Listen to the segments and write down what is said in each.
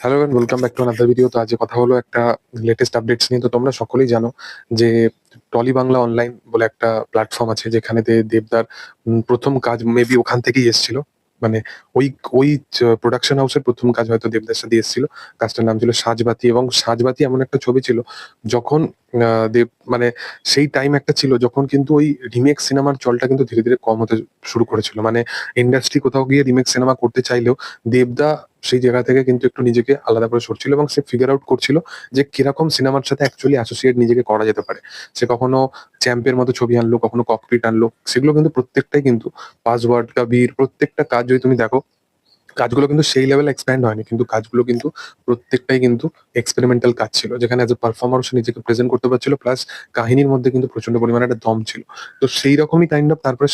Hello and welcome back to another video. তো আজকে কথা হলো একটা লেটেস্ট আপডেটস নিয়ে। তো তোমরা সকলেই জানো যে টলি বাংলা অনলাইন বলে একটা প্ল্যাটফর্ম আছে যেখানেতে দেবদার প্রথম কাজ মেবি ওখান থেকেই এসেছিল। মানে ওই ওই প্রোডাকশন হাউসের প্রথম কাজ হয়তো দেবদার সাথে এসেছিল। কাজটার নাম ছিল সাজবাতি, এবং সাজবাতি এমন একটা ছবি ছিল যখন দেব মানে সেই টাইম একটা ছিল যখন কিন্তু ওই রিমেক সিনেমার চলটা কিন্তু ধীরে ধীরে কম হতে শুরু করেছিল। মানে ইন্ডাস্ট্রি কোথাও গিয়ে রিমেক সিনেমা করতে চাইলেও দেবদা সেই জায়গা থেকে কিন্তু একটু নিজেকে আলাদা করে সরছিল এবং সে ফিগার আউট করছিল যে কিরকম সিনেমার সাথে অ্যাকচুয়ালি অ্যাসোসিয়েট নিজেকে করা যেতে পারে। সে কখনো চ্যাম্পের মতো ছবি আনলো, কখনো ককপিট আনলো। সেগুলো কিন্তু প্রত্যেকটাই কিন্তু পাসওয়ার্ড কাবির প্রত্যেকটা কাজ যদি তুমি দেখো, কাজগুলো কিন্তু সেই লেভেলে এক্সপ্যান্ড হয়নি, কিন্তু কাজগুলো কিন্তু প্রত্যেকটাই কিন্তু এক্সপেরিমেন্টাল কাজ ছিল, যেখানে অ্যাজ এ পারফর্মার সে নিজেকে প্রেজেন্ট করতে পারছিল, প্লাস কাহিনীর মধ্যে কিন্তু প্রচন্ড পরিমাণে একটা দম ছিল। তো সেই রকমই কাইন্ড অফ তারপরে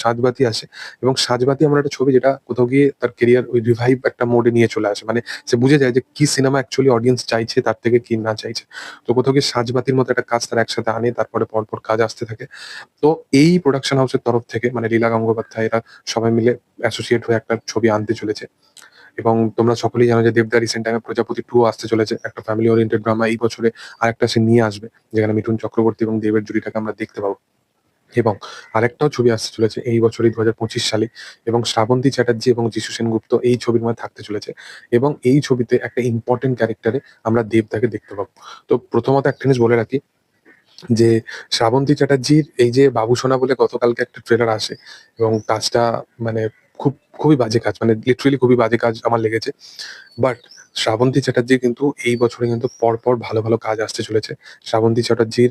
সাজবাতি আসে, এবং সাজবাতি আমরা একটা ছবি যেটা কোথাও গিয়ে তার কেরিয়ার ওই রিভাইভ একটা মোডে নিয়ে চলে আসে। মানে সে বুঝে যায় যে কি সিনেমা অ্যাকচুয়ালি অডিয়েন্স চাইছে তার থেকে কি না চাইছে। তো কোথাও গিয়ে সাজবাতির মতো একটা কাজ তারা একসাথে আনে, তারপরে পরপর কাজ আসতে থাকে। তো এই প্রোডাকশন হাউসের তরফ থেকে মানে লীলা গঙ্গোপাধ্যায় এরা সবাই মিলে অ্যাসোসিয়েট হয়ে একটা ছবি আনতে চলেছে। এবং তোমরা সকলেই জানো যে দেবদা রিসেন্ট টাইমে প্রজাপতি 2 আসতে চলেছে। একটা ফ্যামিলি ওরিয়েন্টেড ড্রামা এই বছরে আরেকটা সে নিয়ে আসবে, যেখানে মিঠুন চক্রবর্তী এবং দেবের জুটিটাকে আমরা দেখতে পাবো। এবং আরেকটাও ছবি আসতে চলেছে এই বছরই ২০২৫ সালে, এবং শ্রাবন্তী চ্যাটার্জি এবং যিশু সেনগুপ্ত এই ছবির মধ্যে থাকতে চলেছে। এবং এই ছবিতে একটা ইম্পর্টেন্ট ক্যারেক্টারে আমরা দেবদাকে দেখতে পাবো। তো প্রথমত একটা জিনিস বলে রাখি যে শ্রাবন্তী চ্যাটার্জির এই যে বাবুসোনা বলে গতকালকে একটা ট্রেলার আসে, এবং কাজটা মানে খুবই বাজে কাজ, মানে লিটারেলি খুবই বাজে কাজ আমার লেগেছে। বাট শ্রাবন্তী চ্যাটার্জির কিন্তু এই বছরে কিন্তু পরপর ভালো ভালো কাজ আসতে চলেছে। শ্রাবন্তী চ্যাটার্জির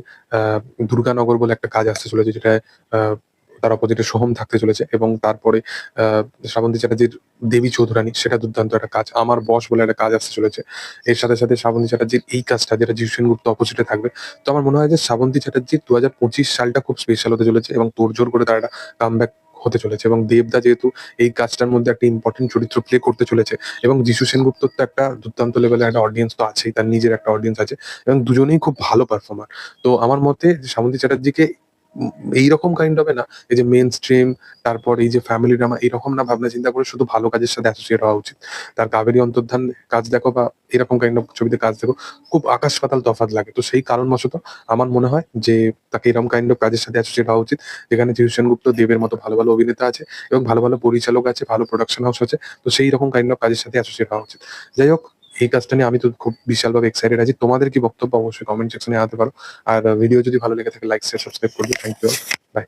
দুর্গানগর বলে একটা কাজ আসতে চলেছে, যেটায় তার অপোজিটে সোহম থাকতে চলেছে। এবং তারপরে শ্রাবন্তী চ্যাটার্জির দেবী চৌধুরানী, সেটা দুর্দান্ত একটা কাজ। আমার বস বলে একটা কাজ আসতে চলেছে। এর সাথে সাথে শ্রাবন্তী চ্যাটার্জির এই কাজটা, যেটা যিশু সেনগুপ্ত অপোজিটে থাকবে। তো আমার মনে হয় যে শ্রাবন্তী চ্যাটার্জির ২০২৫ সালটা খুব স্পেশাল হতে চলেছে, এবং তোড়জোড় করে তার একটা কামব্যাক হতে চলেছে। এবং দেবদা যেহেতু এই কাজটার মধ্যে একটা ইম্পর্টেন্ট চরিত্র প্লে করতে চলেছে, এবং যিশু সেনগুপ্তর তো একটা দুর্দান্ত লেভেলের একটা অডিয়েন্স তো আছেই, তার নিজের একটা অডিয়েন্স আছে, এবং দুজনেই খুব ভালো পারফর্মার। তো আমার মতে শ্রাবন্তী চ্যাটার্জিকে উম এইরকম কাইন্ড হবে না, এই যে মেইন স্ট্রিম, তারপর এই যে ফ্যামিলি ড্রামা, এরকম না ভাবনা চিন্তা করে শুধু ভালো কাজের সাথে অ্যাসোসিয়েট হওয়া উচিত। তার কাবেরী অন্তর্ধান কাজ দেখো, বা এরকম কাইন্ড অফ ছবিতে কাজ দেখো, খুব আকাশ পাতাল তফাৎ লাগে। তো সেই কারণবশত আমার মনে হয় যে তাকে এরকম কাইন্ড অফ কাজের সাথে অ্যাসোসিয়েট হওয়া উচিত, যেখানে যিশু সেনগুপ্ত, দেবের মতো ভালো ভালো অভিনেতা আছে, এবং ভালো ভালো পরিচালক আছে, ভালো প্রোডাকশন হাউস আছে। তো সেই রকম কাইন্ড অফ কাজের সাথে অ্যাসোসিয়েট হওয়া উচিত। যাই হোক, এই কাজটা নিয়ে আমি তো খুব বিশালভাবে এক্সাইটেড আছি। তোমাদের কি বক্তব্য অবশ্যই কমেন্ট সেকশনে জানাতে পারো। আর ভিডিও যদি ভালো লেগে থাকে লাইক শেয়ার সাবস্ক্রাইব করবে। Thank you. বাই।